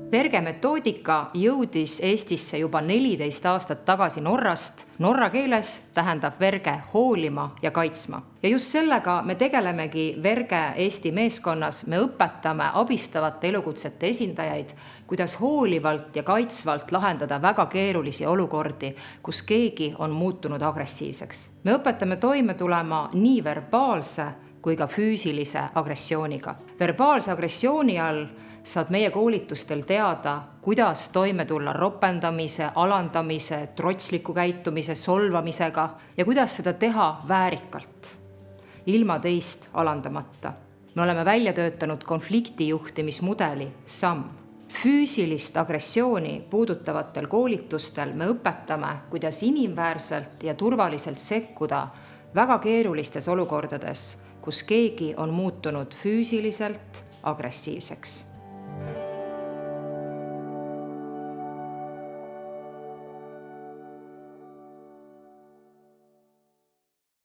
Verge metoodika jõudis Eestisse juba 14 aastat tagasi Norrast. Norra keeles tähendab verge hoolima ja kaitsma. Ja just sellega me tegelemegi Verge Eesti meeskonnas. Me õpetame abistavate elukutsete esindajaid, kuidas hoolivalt ja kaitsvalt lahendada väga keerulisi olukordi, kus keegi on muutunud agressiivseks. Me õpetame toime tulema nii verbaalse kui ka füüsilise agressiooniga. Verbaalse agressiooni all saad meie koolitustel teada, kuidas toime tulla ropendamise, alandamise, trotsliku käitumise, solvamisega ja kuidas seda teha väärikalt, ilma teist alandamata. Me oleme välja töötanud konfliktijuhtimismudeli SAM. Füüsilist agressiooni puudutavatel koolitustel me õpetame, kuidas inimväärselt ja turvaliselt sekkuda väga keerulistes olukordades, kus keegi on muutunud füüsiliselt agressiivseks.